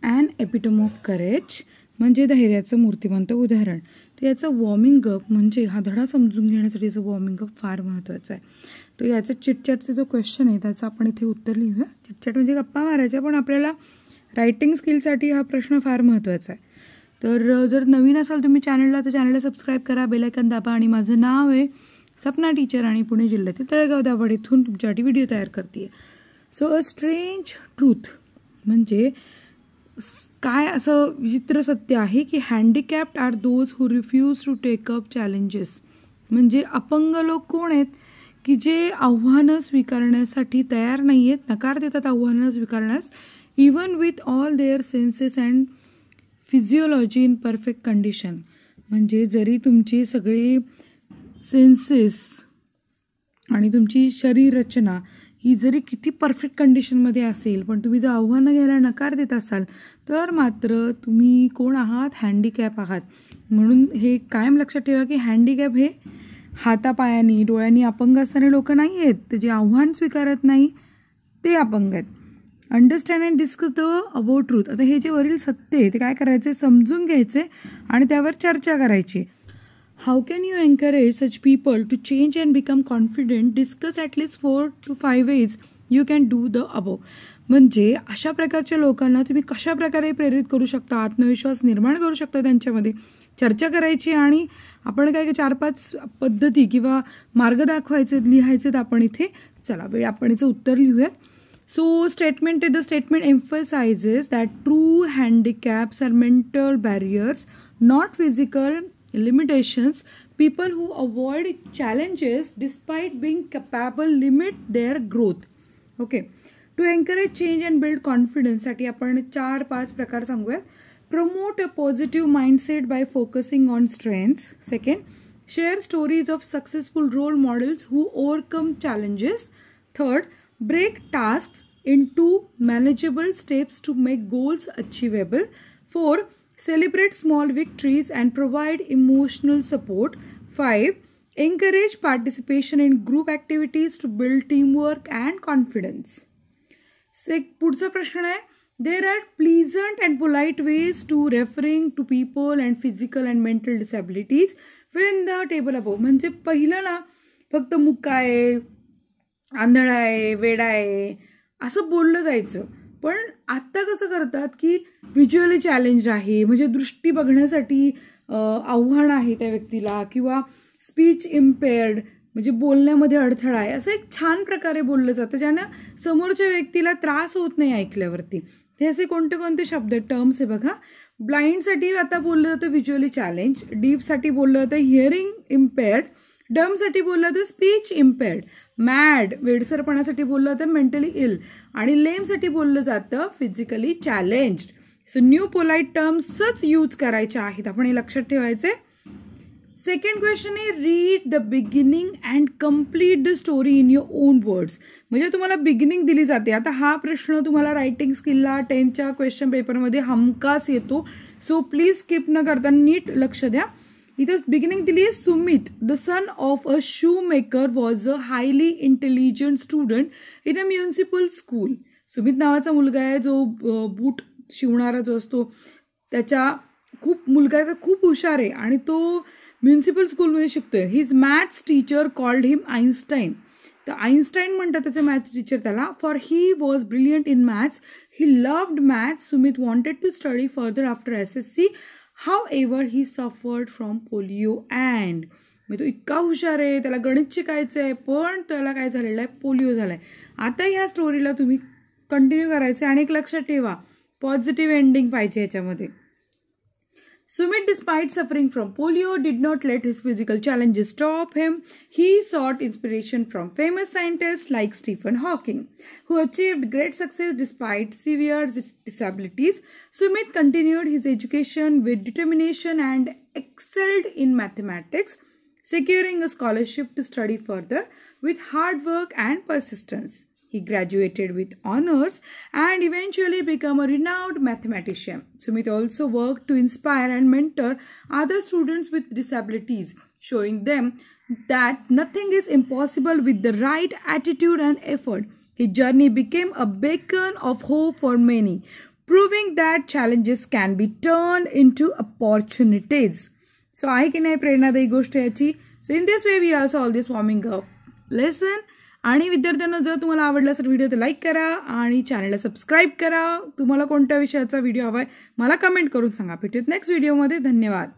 And epitome of courage म्हणजे धैर्याचं मूर्तिमंत उदाहरण. तर याचं वॉर्मिंग अप म्हणजे हा धडा समजून घेण्यासाठी याचं वॉर्मिंग अप फार महत्त्वाचं आहे. तर याचं चिटचॅटचा जो क्वेश्चन आहे त्याचं आपण इथे उत्तर लिहूया. चिटचॅट म्हणजे गप्पा मारायच्या, पण आपल्याला रायटिंग स्किलसाठी हा प्रश्न फार महत्त्वाचा आहे. तर जर नवीन असाल तुम्ही चॅनलला तर चॅनलला सबस्क्राईब करा, बेल आयकॉन दाबा. आणि माझं नाव आहे सपना टीचर आणि पुणे जिल्ह्यातील तळेगाव दाभाड इथून तुमच्यासाठी व्हिडिओ तयार करते. सो अ स्ट्रेंज ट्रूथ म्हणजे काय असं विचित्र सत्य आहे की handicapped are those who refuse to take up challenges. म्हणजे अपंग लोक कोण आहेत की जे आव्हानं स्वीकारण्यासाठी तयार नाही आहेत, नकार देतात आव्हानं स्वीकारण्यास, even with all their senses and physiology in perfect condition. म्हणजे जरी तुमची सगळी सेन्सेस आणि तुमची शरीर रचना ही जरी किती परफेक्ट कंडिशनमध्ये असेल, पण तुम्ही जर आव्हानं घ्यायला नकार देत असाल तर मात्र तुम्ही कोण आहात? हँडिकॅप आहात. म्हणून हे कायम लक्षात ठेवा की हँडिकॅप हे हातापायांनी डोळ्यांनी अपंग असणारे लोक नाही आहेत. ते जे आव्हान स्वीकारत नाही ते अपंग आहेत. Understand and discuss the about truth. आता हे जे वरील सत्य आहे ते काय करायचे, समजून घ्यायचे आणि त्यावर चर्चा करायची. How can you encourage such people to change and become confident? Discuss at least 4 to 5 ways you can do the above. म्हणजे अशा प्रकारच्या लोकांना तुम्ही कशा प्रकारे प्रेरित करू शकता, आत्मविश्वास निर्माण करू शकता त्यांच्यामध्ये, चर्चा करायची आणि आपण काय 4-5 पद्धती किंवा मार्ग दाखवायचे, लिहायचे आपण इथे. चला वेळ आपण याचं उत्तर लिहूयात. So statement the statement emphasizes that true handicaps are mental barriers, not physical limitations. People who avoid challenges despite being capable limit their growth. Okay. To encourage change and build confidence साठी आपण 4-5 प्रकार सांगूया. Promote a positive mindset by focusing on strengths. Second, share stories of successful role models who overcome challenges. Third, break tasks into manageable steps to make goals achievable. Fourth, celebrate small victories and provide emotional support. 5. Encourage participation in group activities to build teamwork and confidence. पुढचा प्रश्न आहे, there are pleasant and polite ways to referring to people and physical and mental disabilities when the table above. म्हणजे पहिलं ना फक्त मुका आहे, आंधळा आहे, वेडा आहे असं बोललं जायचं. पण आत्ता कसं करतात की व्हिज्युअली चॅलेंज आहे म्हणजे दृष्टी बघण्यासाठी आव्हान आहे त्या व्यक्तीला, किंवा स्पीच इम्पेअर्ड म्हणजे बोलण्यामध्ये अडथळा आहे, असं एक छान प्रकारे बोललं जातं ज्यानं समोरच्या व्यक्तीला त्रास होत नाही ऐकल्यावरती. हे असे कोणते कोणते शब्द टर्म्स आहे बघा. ब्लाइंडसाठी आता बोललं जातं व्हिज्युअली चॅलेंज, डीपसाठी बोललं जातं हिअरिंग इम्पेअर्ड, डमसाठी बोललं जातं स्पीच इम्पेअर्ड, मॅड वेडसरपणासाठी बोललं जातं मेंटली इल, आणि लेमसाठी बोललं जातं physically challenged. So new polite टर्म्सच यूज करायच्या आहेत, आपण हे लक्षात ठेवायचे. सेकंड क्वेश्चन आहे, read the beginning and complete the story in your own words. म्हणजे तुम्हाला बिगिनिंग दिली जाते. आता हा प्रश्न तुम्हाला रायटिंग स्किलला 10च्या क्वेश्चन पेपरमध्ये हमखास येतो. सो प्लीज स्किप न करता नीट लक्ष द्या. इथं बिगिनिंग दिली आहे, Sumit the son of a shoe maker was a highly intelligent student in a municipal school. Sumit नावाचा मुलगा आहे जो बूट शिवणारा जो असतो त्याच्या मुलगा आहे, खूप हुशार आहे आणि तो म्युनिसिपल स्कूलमध्ये शिकतोय. His maths teacher called him Einstein. तर आईन्स्टाईन म्हणतात त्याचे मॅथ्स टीचर त्याला. For he was brilliant in maths, he loved maths. Sumit wanted to study further after SSC. However, he suffered from polio and म्हणजे तो इतका हुशार आहे, त्याला गणित शिकायचं आहे, पण त्याला काय झालेलं आहे, पोलिओ झालाय. आता ह्या स्टोरीला तुम्ही कंटिन्यू करायचं आणि एक लक्षात ठेवा, पॉझिटिव्ह एंडिंग पाहिजे याच्यामध्ये. Sumit, despite suffering from polio, did not let his physical challenges stop him. He sought inspiration from famous scientists like Stephen Hawking, who achieved great success despite severe disabilities. Sumit continued his education with determination and excelled in mathematics, securing a scholarship to study further with hard work and persistence. He graduated with honors and eventually became a renowned mathematician. Sumit also worked to inspire and mentor other students with disabilities, showing them that nothing is impossible with the right attitude and effort. His journey became a beacon of hope for many. Proving that challenges can be turn into opportunities. So आहे की नाही प्रेरणादायी गोष्ट याची. So in this way we are solve this warming up lesson. आणि विद्यार्थ्यांना जर तुम्हाला आवडला असेल व्हिडिओ तर लाईक करा आणि चॅनलला सबस्क्राईब करा. तुम्हाला कोणत्या विषयाचा व्हिडिओ हवा आहे मला कमेंट करून सांगा. भेटूयात नेक्स्ट व्हिडिओमध्ये. धन्यवाद.